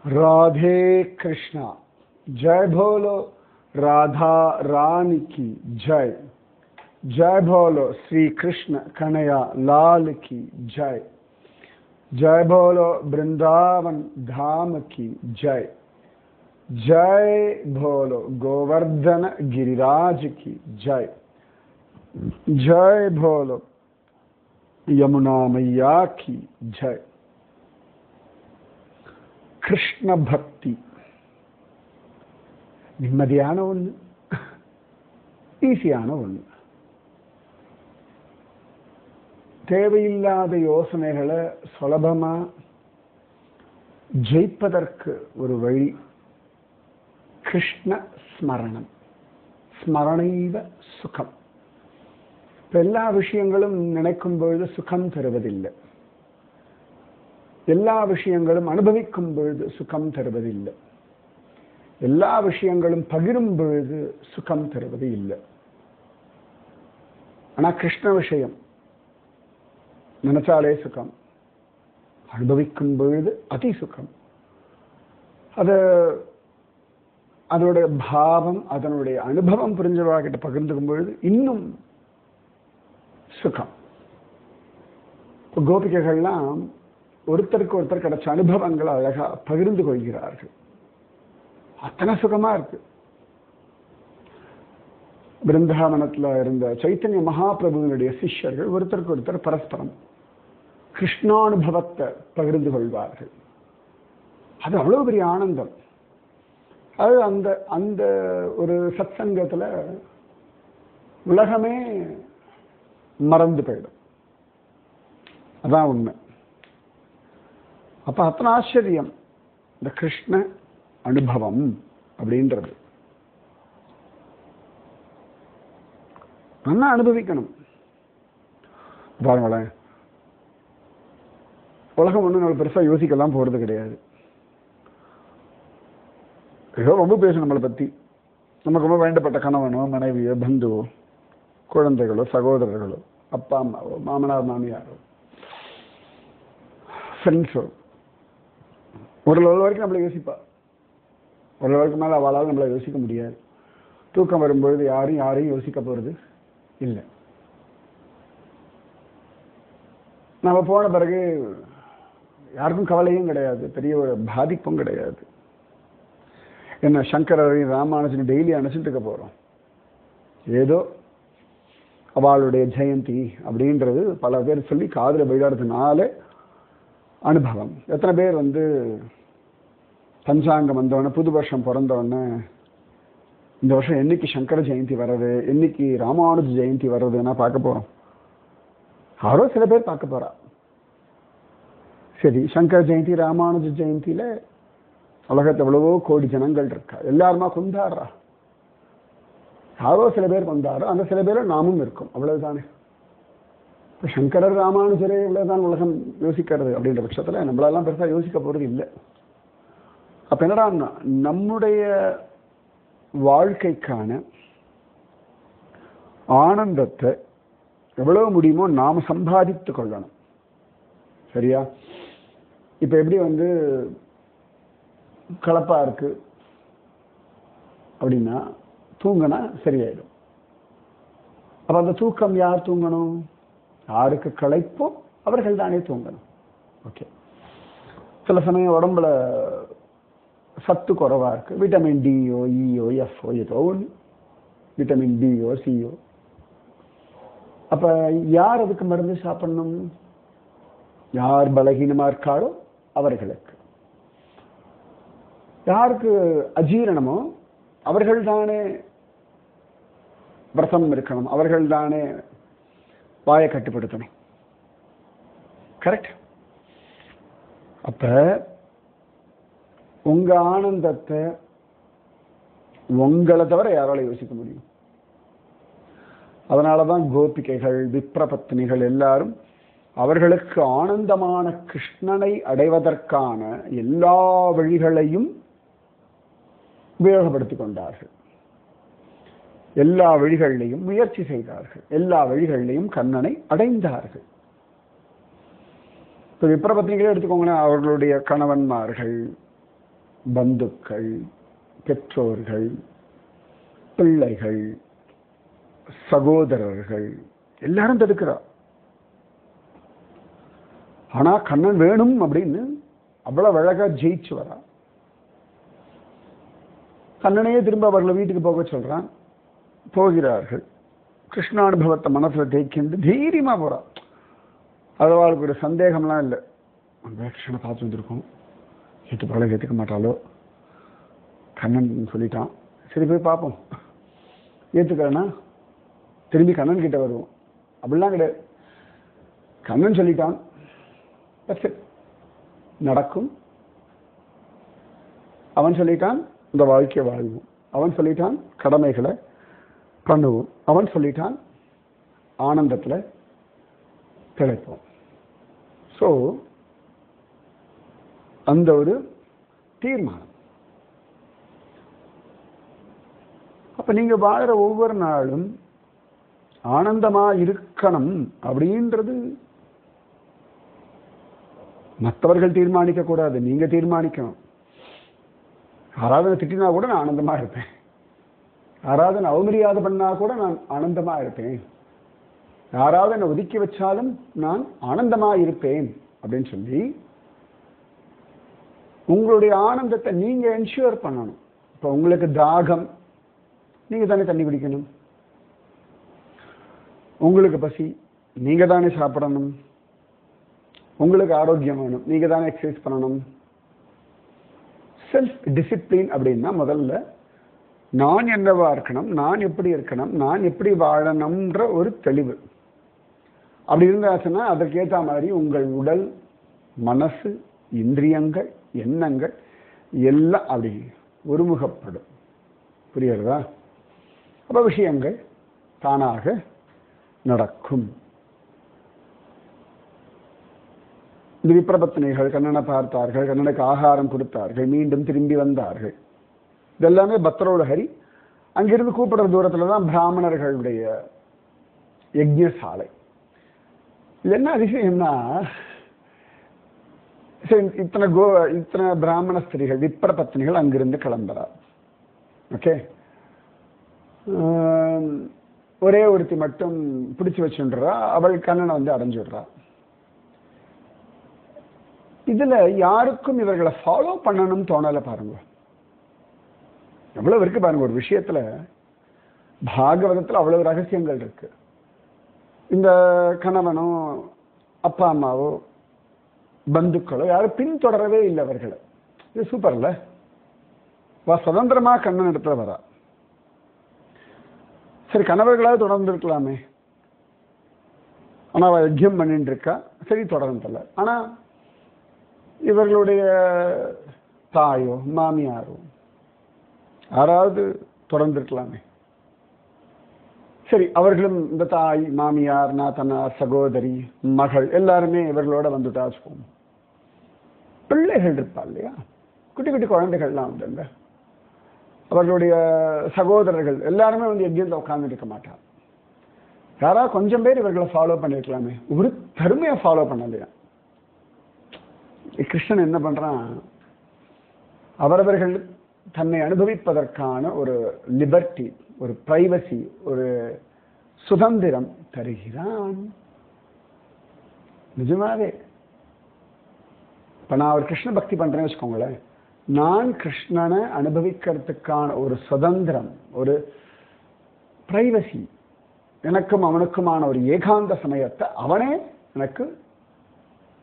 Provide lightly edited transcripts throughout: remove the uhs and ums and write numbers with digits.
राधे कृष्णा। जय बोलो राधा रानी की जय। जय बोलो श्री कृष्ण कन्हैया लाल की जय। जय बोलो वृंदावन धाम की जय। जय बोलो गोवर्धन गिरिराज की जय। जय बोलो यमुना मैया की जय। கிருஷ்ண பக்தி நிம்மதியான ஒண்ணு, ஈஸியான ஒண்ணு. தேவையில்லாத யோசனைகளை சுலபமா ஜெயிப்பதற்கு ஒரு வழி கிருஷ்ண ஸ்மரணம். ஸ்மரணைவ சுகம். எல்லா விஷயங்களும் நினைக்கும் பொழுது சுகம் தருவதில்லை. எல்லா விஷயங்களும் அனுபவிக்கும் பொழுது சுகம் தருவதில்லை. எல்லா விஷயங்களும் பகிரும் பொழுது சுகம் தருவது இல்லை. ஆனா கிருஷ்ண விஷயம் நினைச்சாலே சுகம், அனுபவிக்கும் பொழுது அதி சுகம். அதனுடைய பாவம், அதனுடைய அனுபவம் புரிஞ்சவாகிட்ட பகிர்ந்துக்கும் பொழுது இன்னும் சுகம். கோபிகைகள்லாம் ஒருத்தருக்கு ஒருத்தர் கிடைச்ச அனுபவங்களை அழகா பகிர்ந்து கொள்கிறார்கள். அத்தனை சுகமா இருக்கு. பிருந்தாவனத்துல இருந்த சைத்தன்ய மகாபிரபுவினுடைய சிஷ்யர்கள் ஒருத்தருக்கு ஒருத்தர் பரஸ்பரம் கிருஷ்ணானுபவத்தை பகிர்ந்து கொள்வார்கள். அது அவ்வளவு பெரிய ஆனந்தம். அது அந்த அந்த ஒரு சத்சங்கத்துல உலகமே மறந்து போயிடும். அதான் உண்மை. அப்ப அத்தனை ஆச்சரியம் இந்த கிருஷ்ண அனுபவம் அப்படின்றது. நல்லா அனுபவிக்கணும். பாருங்களேன், உலகம் ஒண்ணு நம்ம பெருசா யோசிக்கலாம் போறது கிடையாது. ஏதோ ரொம்ப பேசும் நம்மளை பத்தி. நமக்கு ரொம்ப வேண்டப்பட்ட கணவனோ மனைவியோ பந்துவோ குழந்தைகளோ சகோதரர்களோ அப்பா அம்மாவோ மாமனார் மாமியாரோ ஃப்ரெண்ட்ஸோ ஒரு லெவல் வரைக்கும் நம்மளை யோசிப்பா. ஒரு லெவலுக்கு மேலே அவளால் நம்மளை யோசிக்க முடியாது. தூக்கம் வரும்பொழுது யாரையும் யோசிக்க போறது இல்லை. நம்ம போன பிறகு யாருக்கும் கவலையும் கிடையாது, பெரிய ஒரு பாதிப்பும் கிடையாது. என்ன சங்கரையும் ராமானுஜன் டெய்லி அணைச்சிட்டு இருக்க போறோம். ஏதோ அவளுடைய ஜெயந்தி அப்படின்றது பல பேர் சொல்லி காதுல விளையாடுறதுனால அனுபவம். எத்தனை பேர் பஞ்சாங்கம் வந்தவொடனே புது வருஷம் பிறந்தவொடனே இந்த வருஷம் என்னைக்கு சங்கர ஜெயந்தி வர்றது, என்னைக்கு ராமானுஜ ஜெயந்தி வர்றதுன்னா பார்க்க போறோம். யாரோ சில பேர் பார்க்க போறா. சரி, சங்கர ஜெயந்தி ராமானுஜ ஜெயந்தியில உலகத்துல எவ்வளவோ கோடி ஜனங்கள் இருக்கா, எல்லாருமா கொண்டாடுறா. யாரோ சில பேர் கொண்டாடுறோம், அந்த சில பேர் நாமும் இருக்கும், அவ்வளவுதானே. சங்கரர் ராமானுஜரே இவ்வளவுதான் உலகம் யோசிக்கிறது அப்படின்ற பட்சத்துல நம்மளெல்லாம் பெருசா யோசிக்க போறது இல்லை. அப்ப என்னடா, நம்முடைய வாழ்க்கைக்கான ஆனந்தத்தை எவ்வளவு முடியுமோ நாம சம்பாதித்து கொள்ளணும். சரியா? இப்ப எப்படி கலப்பா இருக்கு அப்படின்னா தூங்கினா சரியாயிடும். அப்ப அந்த தூக்கம் யார் தூங்கணும்? யாருக்கு களைப்போ அவர்கள் தானே தூங்கணும். ஓகே. சில சமயம் உடம்புல சத்து குறைவா இருக்கு, விட்டமின் டியோ இஓ எஃப்ஓ ஏதோ ஒன்று, விட்டமின் பிஓ சிஓ. அப்ப யார் அதுக்கு மருந்து சாப்பிடணும்? யார் பலகீனமா இருக்காளோ அவர்களுக்கு. யாருக்கு அஜீரணமோ அவர்கள் தானே விரதம் இருக்கணும், அவர்கள் தானே வாயை கட்டுப்படுத்தணும். கரெக்ட்? அப்ப உங்க ஆனந்தத்தை உங்களை தவிர யாரால யோசிக்க முடியும்? அதனாலதான் கோபிகைகள் விப்ரபத்னிகள் எல்லாரும் அவர்களுக்கு ஆனந்தமான கிருஷ்ணனை அடைவதற்கான எல்லா வழிகளையும் உபயோகப்படுத்திக் கொண்டார்கள். எல்லா வழிகளிலையும் முயற்சி செய்தார்கள். எல்லா வழிகளிலையும் கண்ணனை அடைந்தார்கள். இப்போ விப்ரபத்னிகளே எடுத்துக்கோங்களேன், அவர்களுடைய கணவன்மார்கள் பந்துக்கள், பெற்றோர்கள், பிள்ளைகள், சகோதரர்கள் எல்லாரும் தடுக்கிறா. ஆனா கண்ணன் வேணும் அப்படின்னு அவ்வளவு அழகா ஜெயிச்சு வரா. கண்ணனையே திரும்ப அவர்களை வீட்டுக்கு போக சொல்றான். போகிறார்கள். கிருஷ்ணானுபவத்தை மனசுல தேய்க்கிண்டு தைரியமா போறா. அது அவளுக்கு ஒரு சந்தேகம்லாம் இல்லை. கிருஷ்ணனை பார்த்து வந்திருக்கோம், ஏற்றுக்க மாட்டாளோ, கண்ணன் சொல்லிட்டான், சரி போய் பார்ப்போம், ஏற்றுக்கிறேன்னா திரும்பி கண்ணன் கிட்ட வருவோம். அப்படிலாம் கிடையாது. கண்ணன் சொல்லிட்டான், நடக்கும். அவன் சொல்லிட்டான், இந்த வாழ்க்கையை வாழ்வோம். அவன் சொல்லிட்டான், கடமைகளை பண்ணுவோம். அவன் சொல்லிட்டான், ஆனந்தத்தில் திளைப்போம். ஸோ அந்த ஒரு தீர்மானம். அப்ப நீங்க வாழ்ற ஒவ்வொரு நாளும் ஆனந்தமா இருக்கணும் அப்படின்றது மற்றவர்கள் தீர்மானிக்க கூடாது, நீங்க தீர்மானிக்கணும். யாராவது திட்டினா கூட நான் ஆனந்தமா இருப்பேன், யாராவது நான் அவமரியாதை பண்ணா கூட நான் ஆனந்தமா இருப்பேன், யாராவது என்னை ஒதுக்கி வச்சாலும் நான் ஆனந்தமா இருப்பேன் அப்படின்னு சொல்லி உங்களுடைய ஆனந்தத்தை நீங்க என்ஷூர் பண்ணணும். இப்ப உங்களுக்கு தாகம், நீங்க தானே தண்ணி குடிக்கணும். உங்களுக்கு பசி, நீங்க தானே சாப்பிடணும். உங்களுக்கு ஆரோக்கியம் வேணும், நீங்க தானே எக்ஸசைஸ் பண்ணணும். செல்ஃப் டிசிப்ளின் அப்படின்னா முதல்ல நான் என்னவா இருக்கணும், நான் எப்படி இருக்கணும், நான் எப்படி வாழணும்ன்ற ஒரு தெளிவு. அப்படி இருந்தாச்சுன்னா அதற்கேற்ற மாதிரி உங்கள் உடல், மனசு, இந்திரியங்கள், எண்ணங்கள் எல்லாம் அப்படி ஒருமுகப்படும். புரியுறதா? அப்ப விஷயங்கள் தானாக நடக்கும். இந்த விப்ரபத்னிகள் கண்ணனை பார்த்தார்கள், கண்ணனுக்கு ஆகாரம் கொடுத்தார்கள், மீண்டும் திரும்பி வந்தார்கள். இதெல்லாமே பத்ரோட ஹரி. அங்கிருந்து கூப்பிடுற தூரத்துல தான் பிராமணர்களுடைய யஜ்ஞசாலை. இது என்ன அதிசயம்னா, இத்தனை பிராமண ஸ்திரீகள், விப்ர பத்னிகள் அங்கிருந்து கிளம்புறார். ஓகே, ஒரே ஒருத்தி மட்டும் பிடிச்சு வச்சுன்றா, அவள் கண்ணனை வந்து அடைஞ்சுடுறா. இதுல யாருக்கும் இவர்களை ஃபாலோ பண்ணணும்னு தோணல. பாருங்க எவ்வளவு இருக்கு பாருங்க. ஒரு விஷயத்துல பாகவதத்துல அவ்வளவு ரகசியங்கள் இருக்கு. இந்த கணவனோ அப்பா அம்மாவோ பந்துக்களோ யாரும் பின்தொடரவே இல்லை அவர்களை. இது சூப்பர் இல்ல? சுதந்திரமா கண்ணன் இடத்துல வரா. சரி, கணவர்களாவது தொடர்ந்து இருக்கலாமே, ஆனா அவ யஜ்யம் பண்ணிட்டு இருக்கா, சரி தொடர்ந்தல. ஆனா இவர்களுடைய தாயோ மாமியாரோ யாராவது தொடர்ந்து இருக்கலாமே. சரி, அவர்களும் இந்த தாய், மாமியார், நாத்தனார், சகோதரி, மகள் எல்லாருமே இவர்களோட வந்துட்டா வச்சுக்கோங்க. பிள்ளைகள் இருப்பா இல்லையா, குட்டி குட்டி குழந்தைகள்லாம் வந்துங்க, அவர்களுடைய சகோதரர்கள் எல்லாருமே வந்து யஜ்யத்தில் உட்கார்ந்து இருக்க மாட்டாங்க. யாராவது கொஞ்சம் பேர் இவர்களை ஃபாலோ பண்ணிருக்கலாமே, ஒரு தருமையை ஃபாலோ பண்ணலையா. கிருஷ்ணன் என்ன பண்றான், அவரவர்கள் தன்னை அனுபவிப்பதற்கான ஒரு லிபர்ட்டி, ஒரு பிரைவசி, ஒரு சுதந்திரம் தருகிறான். நிஜமாவே இப்ப நான் ஒரு கிருஷ்ண பக்தி பண்றேன்னு வச்சுக்கோங்களேன், நான் கிருஷ்ணனை அனுபவிக்கிறதுக்கான ஒரு சுதந்திரம், ஒரு பிரைவசி, எனக்கும் அவனுக்குமான ஒரு ஏகாந்த சமயத்தை அவனே எனக்கு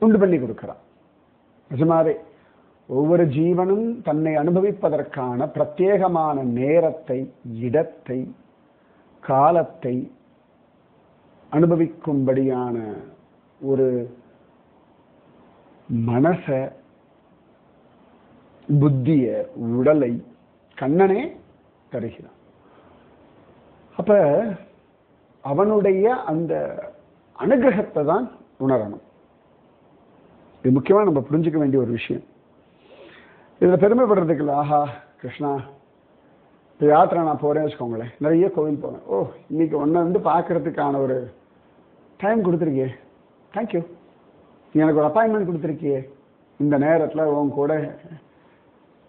உண்டு பண்ணி கொடுக்கிறான். நிஜமாவே ஒவ்வொரு ஜீவனும் தன்னை அனுபவிப்பதற்கான பிரத்யேகமான நேரத்தை, இடத்தை, காலத்தை அனுபவிக்கும்படியான ஒரு மனச, புத்திய, உடலை கண்ணனே தருகிறான். அப்ப அவனுடைய அந்த அனுகிரகத்தை தான் உணரணும். இது முக்கியமா நம்ம புரிஞ்சுக்க வேண்டிய ஒரு விஷயம். இதுல பெருமைப்படுறதுக்கு இல்லை. ஆஹா கிருஷ்ணா, இப்போ யாத்திரை நான் போறேன்னு வச்சுக்கோங்களேன், நிறைய கோவில் போவேன். ஓ, இன்னைக்கு ஒன்றை வந்து பார்க்கறதுக்கான ஒரு டைம் கொடுத்துருக்கியே, தேங்க்யூ. நீ எனக்கு ஒரு அப்பாயின்மெண்ட் கொடுத்துருக்கியே, இந்த நேரத்தில் உன் கூட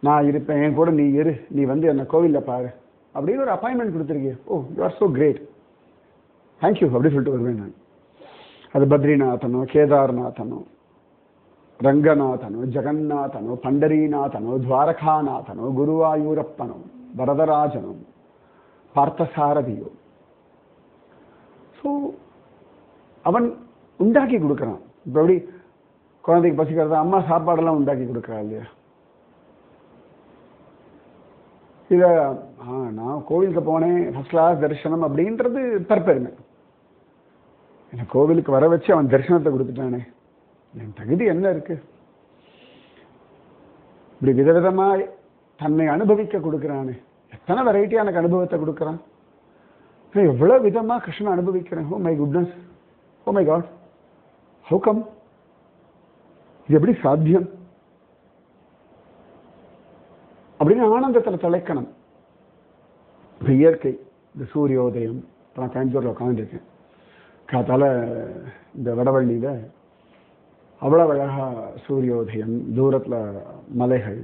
நான் இருப்பேன், என் கூட நீ இரு, நீ வந்து என்ன கோவிலில் பாரு அப்படின்னு ஒரு அப்பாயின்மெண்ட் கொடுத்துருக்கே. Oh you are so great, thank you அப்படின்னு சொல்லிட்டு வருவேன் நான். அது பத்ரிநாதனோ கேதார்நாதனோ ரங்கநாதனோ ஜெகநாதனோ பண்டரீநாதனோ துவாரகாநாதனோ குருவாயூரப்பனோ வரதராஜனோ பார்த்தசாரதியோ. ஸோ அவன் உண்டாக்கி கொடுக்குறான். இப்போ எப்படி குழந்தைக்கு பசிக்கிறத அம்மா சாப்பாடெல்லாம் உண்டாக்கி கொடுக்குறா இல்லையா? இதை நான் கோவிலுக்கு போனேன் ஃபர்ஸ்ட் கிளாஸ் தரிசனம் அப்படின்றது தற்பெருமை. என்னை கோவிலுக்கு வர வச்சு அவன் தரிசனத்தை கொடுத்துட்டானே, என் தகுதி என்ன இருக்கு? இப்படி விதவிதமாய் தன்னை அனுபவிக்க கொடுக்குறானே, எத்தனை வெரைட்டியா எனக்கு அனுபவத்தை கொடுக்குறான். எவ்வளவு விதமா கிருஷ்ணன் அனுபவிக்கிறேன். Oh my goodness, oh my God, how come, இது எப்படி சாத்தியம் அப்படின்னு ஆனந்தத்தில் தலைக்கணும். இயற்கை, இந்த சூரியோதயம். இப்போ நான் கோயம்புத்தூரில் உட்காந்துருக்கேன். காத்தால இந்த வடவள்ளியில அவ்வளவு அழகா சூரியோதயம், தூரத்துல மலைகள்,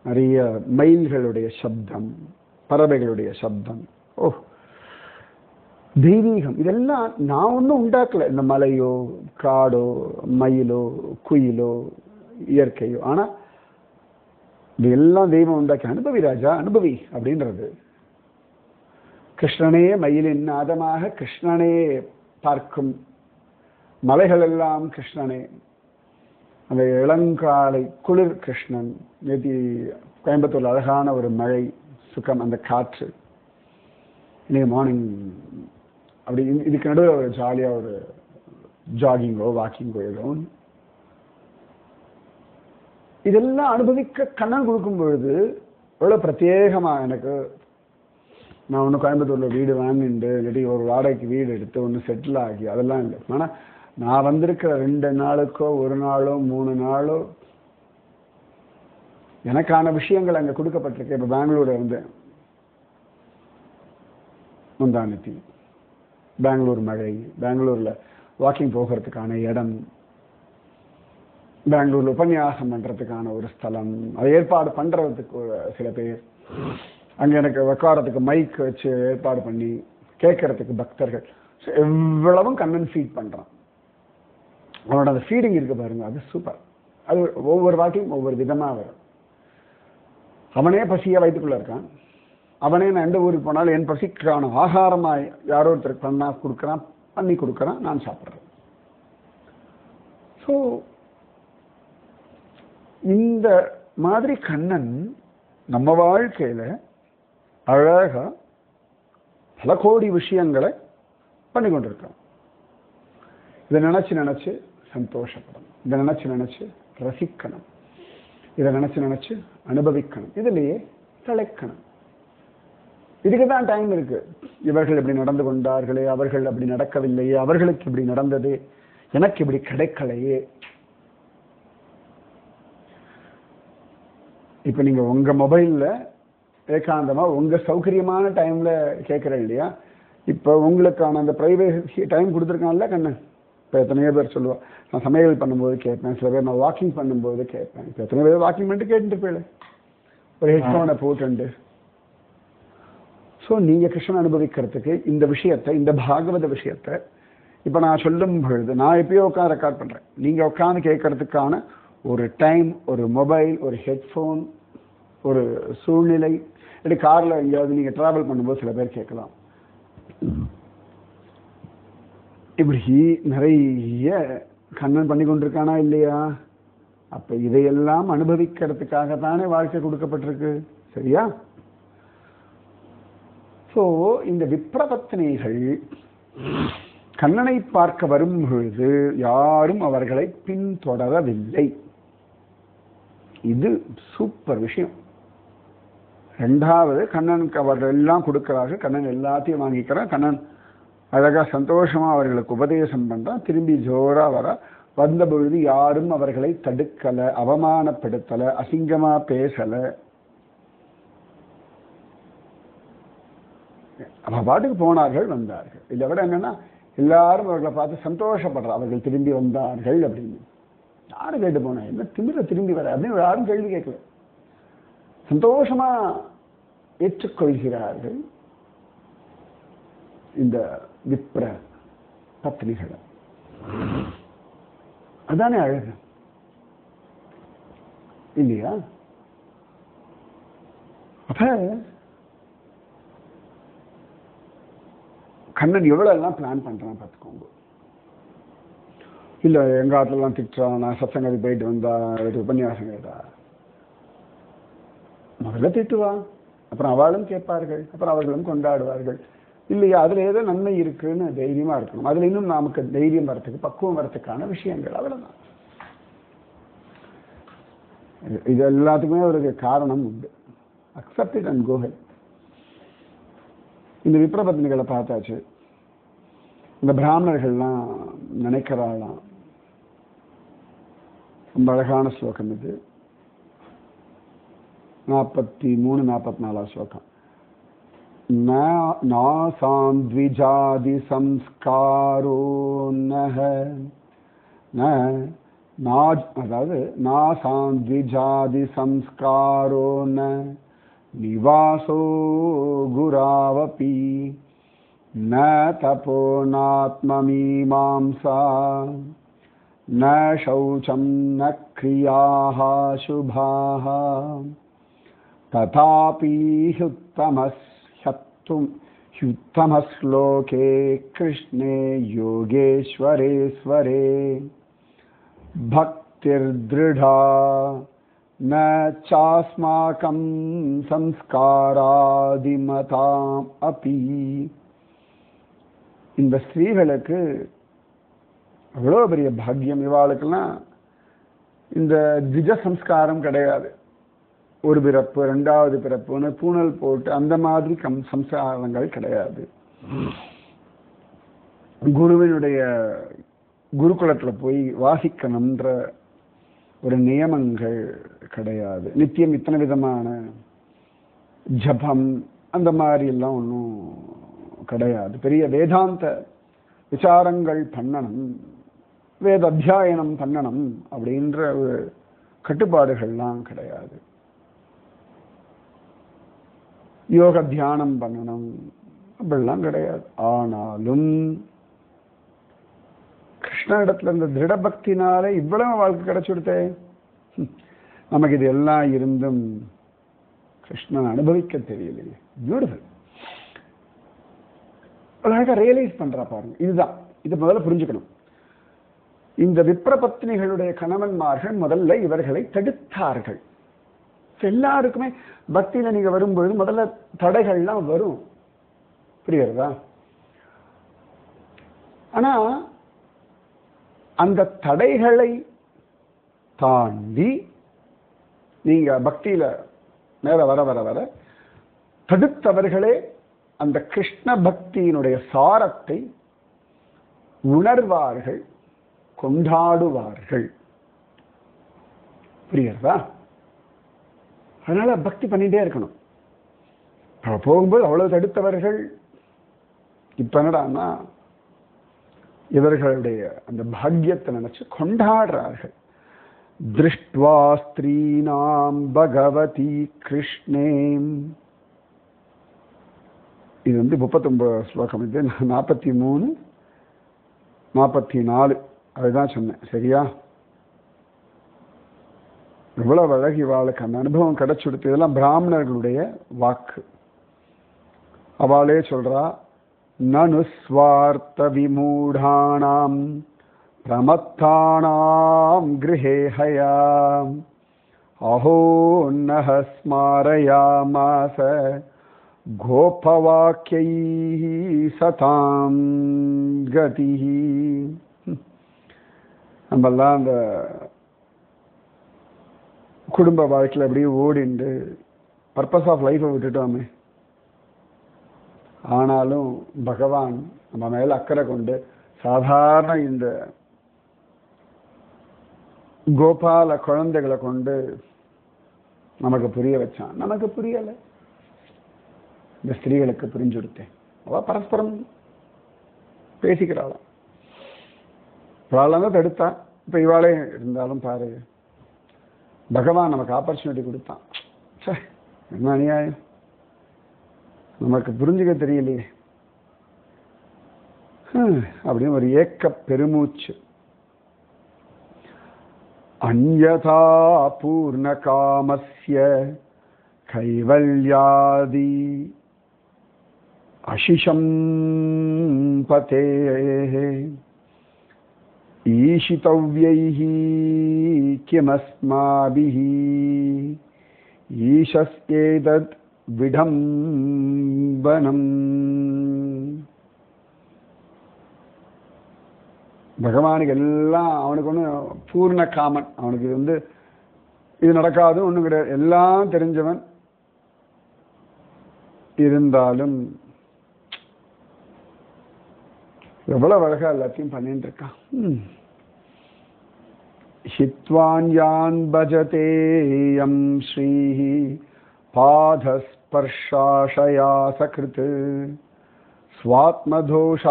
நிறைய மயில்களுடைய சப்தம், பறவைகளுடைய சப்தம். ஓ தெய்வீகம். இதெல்லாம் நான் ஒன்றும் உண்டாக்கல, இந்த மலையோ காடோ மயிலோ குயிலோ இயற்கையோ. ஆனா இது எல்லாம் தெய்வம் உண்டாக்கி. அனுபவி ராஜா, அனுபவி அப்படின்றது. கிருஷ்ணனே மயிலின் நாதமாக கிருஷ்ணனே பார்க்கும் மலைகள் எல்லாம் கிருஷ்ணனே. அந்த இளங்காலை குளிர் கிருஷ்ணன். நேற்று கோயம்புத்தூர்ல அழகான ஒரு மழை சுகம், அந்த காற்று. இன்னைக்கு மார்னிங் அப்படி இதுக்கு நடுவில் ஒரு ஜாலியா ஒரு ஜாகிங்கோ வாக்கிங்கோ ஏதோ. இதெல்லாம் அனுபவிக்க கண்ணன் கொடுக்கும் பொழுது எவ்வளவு பிரத்யேகமா எனக்கு. நான் ஒன்று கோயம்புத்தூர்ல வீடு வாங்கிட்டு இல்லாட்டி ஒரு வாடகைக்கு வீடு எடுத்து ஒன்று செட்டில் ஆகி அதெல்லாம் இல்லை. ஆனால் நான் வந்திருக்கிற 2 நாளுக்கோ 1 நாளோ 3 நாளோ எனக்கான விஷயங்கள் அங்கே கொடுக்கப்பட்டிருக்கு. இப்போ பெங்களூர்ல வந்து முந்தானத்தி பெங்களூர் மழை, பெங்களூர்ல வாக்கிங் போகிறதுக்கான இடம், பெங்களூர்ல உபன்யாசம் பண்றதுக்கான ஒரு ஸ்தலம், அதை ஏற்பாடு பண்றதுக்கு சில பேர், அங்க எனக்கு உட்காரத்துக்கு மைக் வச்சு ஏற்பாடு பண்ணி கேட்கறதுக்கு பக்தர்கள். எவ்வளவும் கண்ணன் ஃபீட் பண்றான். அவனோட அந்த ஃபீடிங் இருக்கு பாருங்க, அது சூப்பர். அது ஒவ்வொரு வாட்டியும் ஒவ்வொரு விதமா வரும். அவனே பசியா வயிற்றுக்குள்ள இருக்கான். அவனே நான் எந்த ஊருக்கு போனாலும் என் பசிக்கான ஆகாரமா யாரோ ஒருத்தருக்கு பண்ணி கொடுக்கறான், நான் சாப்பிட்றேன். ஸோ இந்த மாதிரி கண்ணன் நம்ம வாழ்க்கையில அழகா பல கோடி விஷயங்களை பண்ணி கொண்டிருக்கான். இதை நினைச்சு சந்தோஷப்படணும், இதை நினைச்சு ரசிக்கணும், இதை நினைச்சு அனுபவிக்கணும், இதுலயே தலைக்கணும். இதுக்கு தான் டைம் இருக்கு. இவர்கள் இப்படி நடந்து கொண்டார்களே, அவர்கள் அப்படி நடக்கவில்லையே, அவர்களுக்கு இப்படி நடந்தது, எனக்கு இப்படி கிடைக்கலையே. இப்ப நீங்க உங்க மொபைல்ல ஏகாந்தமா உங்க சௌகரியமான டைம்ல கேட்கறேன் இல்லையா? இப்ப உங்களுக்கான அந்த பிரைவேசி டைம் கொடுத்துருக்கான்ல கண்ணன். இப்ப எத்தனையோ பேர் சொல்லுவா, நான் சமையல் பண்ணும்போது கேட்பேன், சில பேர் நான் வாக்கிங் பண்ணும்போது கேட்பேன். இப்ப எத்தனை பேர் வாக்கிங் பண்ணிட்டு கேட்டுட்டு போயிடு, ஒரு ஹெட்ஃபோனை போட்டு. ஸோ நீங்க கிருஷ்ணன் அனுபவிக்கிறதுக்கு இந்த விஷயத்தை, இந்த பாகவத விஷயத்தை இப்ப நான் சொல்லும் பொழுது நான் எப்பயோ உட்காந்து ரெக்கார்ட் பண்றேன். நீங்க உட்காந்து கேட்கறதுக்கான ஒரு டைம், ஒரு மொபைல், ஒரு ஹெட்ஃபோன், ஒரு சூழ்நிலை. இல்லை கார்ல எங்கேயாவது நீங்க டிராவல் பண்ணும்போது சில பேர் கேட்கலாம். இப்படி நிறைய கண்ணன் பண்ணி கொண்டிருக்கானா இல்லையா? அப்ப இதையெல்லாம் அனுபவிக்கிறதுக்காக தானே வாழ்க்கை கொடுக்கப்பட்டிருக்கு. சரியா? சோ இந்த விப்ரபத்னிகள் கண்ணனை பார்க்க வரும் பொழுது யாரும் அவர்களை பின்தொடரவில்லை. இது சூப்பர் விஷயம். 2வது, கண்ணனுக்கு அவர்கள் எல்லாம் கொடுக்கிறார்கள், கண்ணன் எல்லாத்தையும் வாங்கிக்கிறான். கண்ணன் அழகா சந்தோஷமா அவர்களுக்கு உபதேசம் பண்றான். திரும்பி ஜோரா வந்த பொழுது யாரும் அவர்களை தடுக்கல, அவமானப்படுத்தல, அசிங்கமா பேசல. அவ பாட்டுக்கு போனார்கள், வந்தார்கள். இதை விட என்னன்னா எல்லாரும் அவர்களை பார்த்து சந்தோஷப்படுற, அவர்கள் திரும்பி வந்தார்கள் அப்படின்னு. யாரு கேட்டு போனா என்ன திமிர திரும்பி வர அப்படின்னு யாரும் கேள்வி கேட்கல. சந்தோஷமா ஏற்றுக்கொள்கிறார்கள் இந்த விப்ர பத்னிகளை. அதானே அழகு இல்லையா? அப்ப கண்ணன் எவ்வளவு எல்லாம் பிளான் பண்றான் பார்த்துக்கோங்க. இல்ல எங்க ஆத்துல திட்டுறான், நான் சத்சங்கத்துக்கு போயிட்டு வந்தா உபன்யாசம் கேட்டா முதல்ல திட்டுவான், அப்புறம் அவளும் கேட்பார்கள், அப்புறம் அவர்களும் கொண்டாடுவார்கள். இல்லையா அதுல ஏதோ நன்மை இருக்குன்னு தைரியமா இருக்கணும். அதுல இன்னும் நமக்கு தைரியம் வரத்துக்கு பக்குவம் வரத்துக்கான விஷயங்கள் அவ்வளவுதான். இது எல்லாத்துக்குமே ஒரு காரணம் உண்டு. Accept it and go ahead. இந்த விப்ரபத்னிகளை பார்த்தாச்சு. இந்த பிராமணர்கள்லாம் நினைக்கிறாளாம். ரொம்ப அழகான ஸ்லோகம் இது. 43 44 ஸ்லோகம். நாசாந்த்விஜாதி சம்ஸ்காரோ அதாவது நாசாந்த்விஜாதி சம்ஸ்காரோ நிவாசோ குராவபி ந தபோ நாத்மமீமாம்சா ந சௌச்சம் ந கிரியாஹ சுபாஹ ததாபி ஹ்யுத்தமஸ்லோகே கிருஷ்ணே யோகேஸ்வரேஸ்வரே பக்திர்த்ருடா ந சாஸ்மாகம் சம்ஸ்காராதிமதாம் அபி. இந்த ஸ்திரீகளுக்கு அவ்வளோ பெரிய பாக்கியம். இவாளுக்கெல்லாம் இந்த திஜ சம்ஸ்காரம் கிடையாது. ஒரு பிறப்பு, ரெண்டாவது பிறப்புன்னு பூனல் போட்டு அந்த மாதிரி சம்ஸ்காரங்கள் கிடையாது. குருவினுடைய குருகுலத்துல போய் வாசிக்கணும்ன்ற ஒரு நியமங்கள் கிடையாது. நித்தியம் இத்தனை விதமான ஜபம் அந்த மாதிரி எல்லாம் ஒன்றும் கிடையாது. பெரிய வேதாந்த விசாரங்கள் பண்ணணும், வேத அத்தியாயனம் பண்ணணும் அப்படின்ற ஒரு கட்டுப்பாடுகள்லாம் கிடையாது. யோக தியானம் பண்ணணும் அப்படிலாம் கிடையாது. ஆனாலும் கிருஷ்ண இடத்துல இந்த திருட பக்தினால இவ்வளவு வாழ்க்கை கிடைச்சுடுத்தே. நமக்கு இது எல்லாம் இருந்தும் கிருஷ்ணன் அனுபவிக்க தெரியலையே. பியூட்டிஃபுல். அழகாக ரியலைஸ் பண்றா பாருங்க. இதுதான், இதை முதல்ல புரிஞ்சுக்கணும். இந்த விப்ரபத்னிகளுடைய கணவன்மார்கள் முதல்ல இவர்களை தடுத்தார்கள். எல்லாருக்குமே பக்தியில நீங்க வரும்பொழுது முதல்ல தடைகள்லாம் வரும், புரியுறதா? ஆனா அந்த தடைகளை தாண்டி நீங்க பக்தியில மேல வர வர வர தடுத்தவர்களே அந்த கிருஷ்ண பக்தியினுடைய சாரத்தை உணர்வார்கள், கொண்டாடுவார்கள். புரியுறதா? அதனால பக்தி பண்ணிட்டே இருக்கணும். போகும்போது அவ்வளவு தடுத்தவர்கள் இப்ப என்னடான்னா இவர்களுடைய அந்த பாக்கியத்தை நினைச்சு கொண்டாடுறார்கள். திருஷ்ட்வா ஸ்திரீனாம் பகவதி கிருஷ்ணேம். இது 39 ஸ்லோகம். இது 43 44 அதுதான் சொன்னேன். சரியா? எவ்வளவு அழகி வாளுக்கு அந்த அனுபவம் கிடைச்சுடுத்து. இதெல்லாம் பிராமணர்களுடைய வாக்கு. அவளே சொல்றா, நனு ஸ்வார்த்த விமூடானாம் பிரமத்தானாம் கிருஹே ஹயாம் அஹோ நஹ ஸ்மாரயாமாஸ கோபவாக்யை சதாம் கதிஹி. நம்மெல்லாம் அந்த குடும்ப வாழ்க்கையில் அப்படியே ஓடிண்டு பர்பஸ் ஆஃப் லைஃபை விட்டுட்டோமே. ஆனாலும் பகவான் நம்ம மேல அக்கறை கொண்டு சாதாரண இந்த கோபால குழந்தைகளை கொண்டு நமக்கு புரிய வச்சான். நமக்கு புரியலை, இந்த ஸ்திரீகளுக்கு புரிஞ்சுடுத்தேன். அவ பரஸ்பரம் பேசிக்கிறாளாம். இவாள் தான் தடுத்தா. இப்ப இவாளே இருந்தாலும் பாரு, பகவான் நமக்கு ஆப்பர்ச்சுனிட்டி கொடுத்தான். என்ன அநியாயம், நமக்கு புரிஞ்சுக்க தெரியலையே. அப்படின்னு ஒரு ஏக்க பெருமூச்சு. அன்யதா பூர்ண காமஸ்ய கைவல்யாதி அசிஷம் பதே ஈஷிதவ்யைஹி கிமஸ்மாபிஹி ஈஷஸ்யேதத் விடம்பனம். பகவானுக்கு எல்லாம் அவனுக்கு ஒன்று பூர்ண காமன். அவனுக்கு இது நடக்காது ஒன்றும் கிடையாது, எல்லாம் தெரிஞ்சவன். இருந்தாலும் எவ்வளவு அழகா எல்லாத்தையும் பண்ணிட்டு இருக்கான். ஹித்வான்யான் பஜதேயம் ஸ்ரீஹி பாதஸ்பர்ஷாஷயா சகிருத் ஸ்வாத்மதோஷாபவர்கேன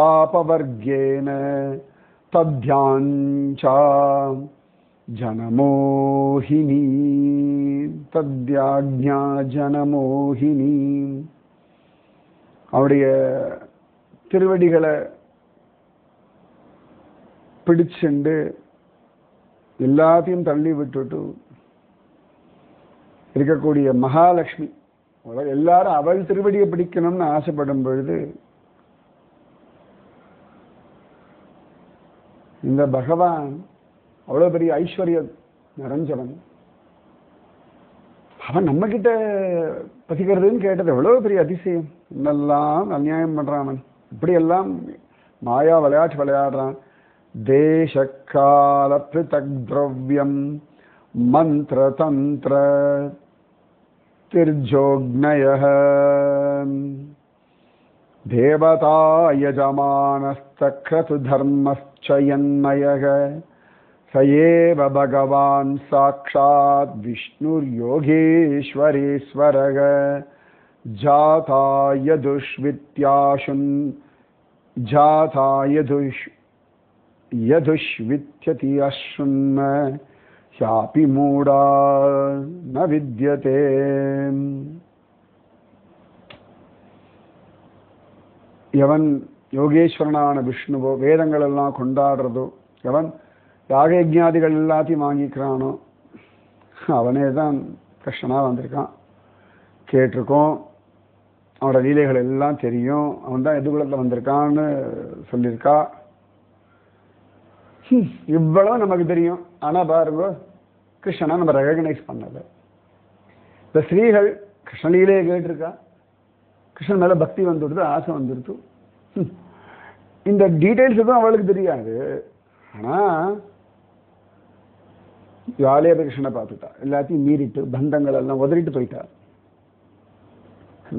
தத்யாஞ்சா ஜனமோஹினி தத்யாக்ஞா ஜனமோஹினி. அவருடைய திருவடிகளை பிடிச்சுண்டு எல்லாத்தையும் தள்ளி விட்டுட்டு இருக்கக்கூடிய மகாலட்சுமி எல்லாரும் அவள் திருவடியை பிடிக்கணும்னு ஆசைப்படும் பொழுது இந்த பகவான் அவ்வளவு பெரிய ஐஸ்வர்ய நிறைஞ்சவன். அவன் நம்ம கிட்ட பசிக்கிறதுன்னு கேட்டது எவ்வளவு பெரிய அதிசயம். இன்னெல்லாம் அநியாயம் பண்றான் அவன், இப்படியெல்லாம் மாயா விளையாட்டு விளையாடுறான். தேசகால பிருதக் திரவ்யம் மந்திர தந்திர திர்ஜோக்னயः தேவதா யஜமானஸ்தக்ரது தர்மஸ்சயன்மயः சயேவ பகவான் சாக்ஷாத் விஷ்ணுர் யோகேஸ்வரேஸ்வரः ஜாதா யதுஷ்வித்யாசுன் ஜாதா யதுஷ்வித்யதி அஸ்ருன்ன ஹ்யாபி மூடா ந வித்யதே. எவன் யோகேஸ்வரனான விஷ்ணுவோ வேதங்கள் எல்லாம் கொண்டாடுறதோ, எவன் யாக யஜ்ஞாதிகள் எல்லாத்தையும் வாங்கிக்கிறானோ அவனே தான் கிருஷ்ணனா வந்திருக்கான். கேட்டிருக்கோம், அவனோட லீலைகள் எல்லாம் தெரியும். அவன் தான் எதுகுலத்தில் வந்திருக்கான்னு சொல்லியிருக்கா. இவ்வளவு நமக்கு தெரியும். ஆனா பாருங்க, கிருஷ்ணனா நம்ம ரெகக்னைஸ் பண்ணல. இந்த ஸ்ரீகள் கிருஷ்ணலீலையை கேட்டிருக்கா, கிருஷ்ணன் மேல பக்தி வந்துடுது, ஆசை வந்துடுது. இந்த டீட்டெயில்ஸ் எதுவும் அவளுக்கு தெரியாது. ஆனா ஜாலியா போய் கிருஷ்ணனை பார்த்துட்டா, எல்லாத்தையும் மீறிட்டு பந்தங்கள் எல்லாம் உதறிட்டு போயிட்டா.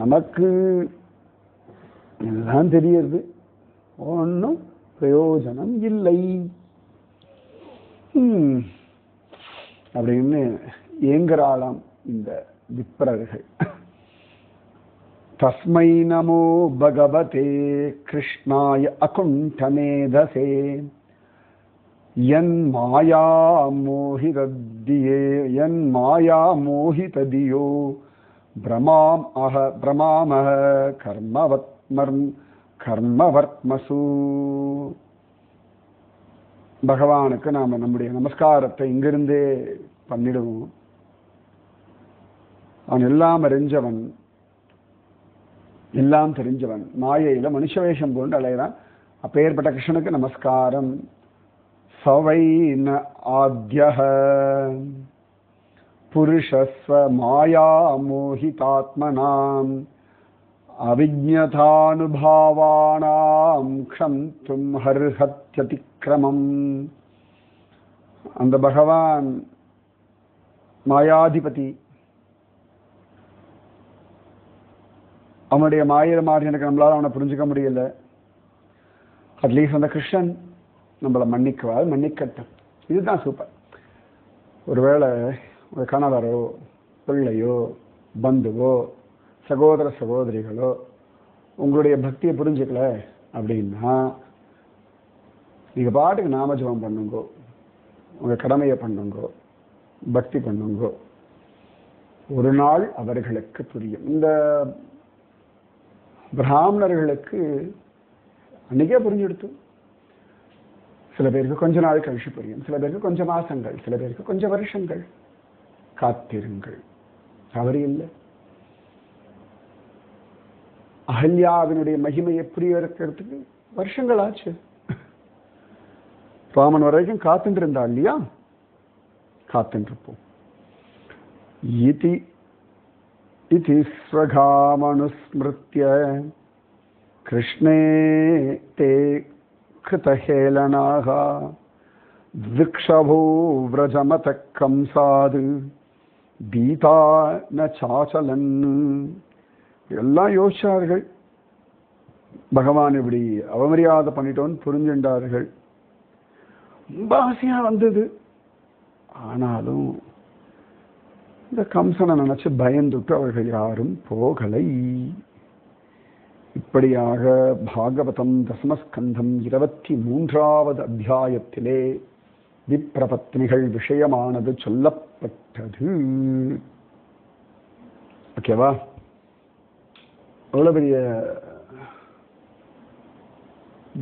நமக்கு எல்லாம் தெரியுது, ஒன்றும் பிரயோஜனம் இல்லை அப்படின்னு ஏங்குறாளாம் இந்த விப்ரர்கள். தஸ்மை நமோ பகவதே கிருஷ்ணாய அகுண்டமேதசே யன் மாயா மோஹிததியோ பிரமாமஹ கர்மவர்த்மசு. பகவானுக்கு நாம நம்முடைய நமஸ்காரத்தை இங்கிருந்தே பண்ணிடுவோம். அவன் எல்லாம் அறிஞ்சவன், எல்லாம் தெரிஞ்சவன். மாயையில மனுஷ வேஷம் போன்று அலைகிறான். அப்பேற்பட்ட கிருஷ்ணனுக்கு நமஸ்காரம். சவை ந ஆத்யஹ புருஷஸ்வ மாயா மோஹிதாத்மனாம் அவிஜ்ஞதானுபாவானாம் க்ஷந்தும் ஹர்ஹத்யதிக்ரமம். அந்த பகவான் மாயாதிபதி. அவனுடைய மாயிர மாதிரி எனக்கு நம்மளால அவனை புரிஞ்சுக்க முடியல. அட்லீஸ்ட் அந்த கிருஷ்ணன் நம்மளை மன்னிக்கட்டும். இதுதான் சூப்பர். ஒருவேளை ஒரு கணவரோ பிள்ளையோ பந்துவோ சகோதர சகோதரிகளோ உங்களுடைய பக்தியை புரிஞ்சுக்கல அப்படின்னா நீங்க பாட்டுக்கு நாமஜபம் பண்ணுங்கோ, உங்க கடமையை பண்ணுங்கோ, பக்தி பண்ணுங்கோ. ஒரு நாள் அவர்களுக்கு புரியும். இந்த பிராமணர்களுக்கு அன்னைக்கே புரிஞ்செடுத்து. சில பேருக்கு கொஞ்ச நாள் கழிச்சு புரியும், சில பேருக்கு கொஞ்சம் மாசங்கள், சில பேருக்கு கொஞ்சம் வருஷங்கள். காத்திருங்கள், தவறு இல்லை. அகல்யாவினுடைய மகிமையை புரிய வைக்கிறதுக்கு வருஷங்கள் ஆச்சு. ராமன் வரைக்கும் காத்துட்டு இருந்தா இல்லையா? காத்துருப்போம். இதி இதி ஸ்வகாமனுஸ்மிருத்ய கிருஷ்ணே தே கிருதஹேளனாக விக்ஷபோ விரஜமத கம்சாது பீதா ந சாச்சலன். எல்லாம் யோசிச்சார்கள். பகவான் இப்படி அவமரியாதை பண்ணிட்டோன்னு புரிஞ்சுட்டார்கள். ரொம்ப ஆசையா வந்தது. ஆனாலும் இந்த கம்சனை நினைச்சு பயந்துட்டு அவர்கள் யாரும் போகலை. இப்படியாக பாகவதம் தசமஸ்கந்தம் 23வது அத்தியாயத்திலே விப்ரபத்னிகள் விஷயமானது சொல்லப்பட்டது. ஓகேவா? அவ்வளவு பெரிய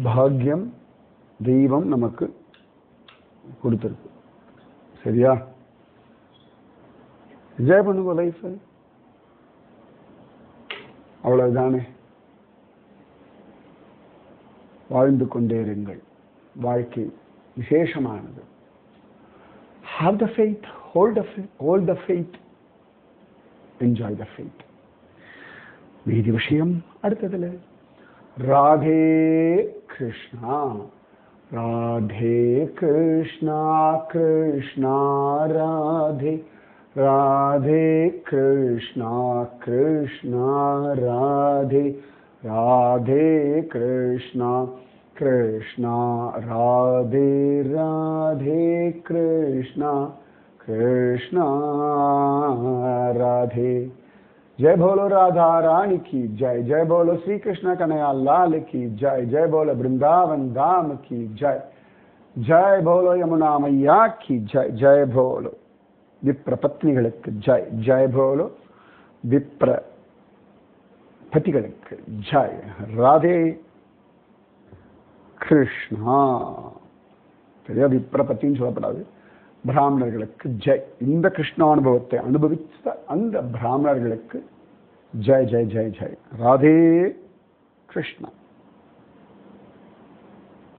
பாக்கியம் தெய்வம் நமக்கு கொடுத்திருக்கு. சரியா? என்ஜாய் பண்ணுங்க லைஃப். அவ்வளவுதானே. வாழ்ந்து கொண்டே இருங்கள். வாழ்க்கை விசேஷமானது. Have the faith, hold the faith, enjoy the faith. மீதி விஷயம் அடுத்ததுல. ராதே கிருஷ்ணா, ராதே கிருஷ்ணா, கிருஷ்ணா ராதே, ராதே கிருஷ்ணா, கிருஷ்ணா ராதே, ராதே கிருஷ்ணா, கிருஷ்ணா ராதே, ராதே கிருஷ்ணா, கிருஷ்ணா ராதே. जय बोलो राधा रानी की जय, जय बोलो श्री कृष्ण कन्हैया लाल की जय, जय बोलो वृंदावन धाम की जय, जय बोलो यमुना मैया की जय, जय बोलो विप्र पत्निகளுக்கு जय, जय बोलो विप्र पतिகளுக்கு जय. राधे கிருஷ்ணா. சரியா? விப்ரபத்தின்னு சொல்லப்படாது, பிராமணர்களுக்கு ஜெய். இந்த கிருஷ்ணானுபவத்தை அனுபவித்த அந்த பிராமணர்களுக்கு ஜெய் ஜெய் ஜெய் ஜெய். ராதே கிருஷ்ணா.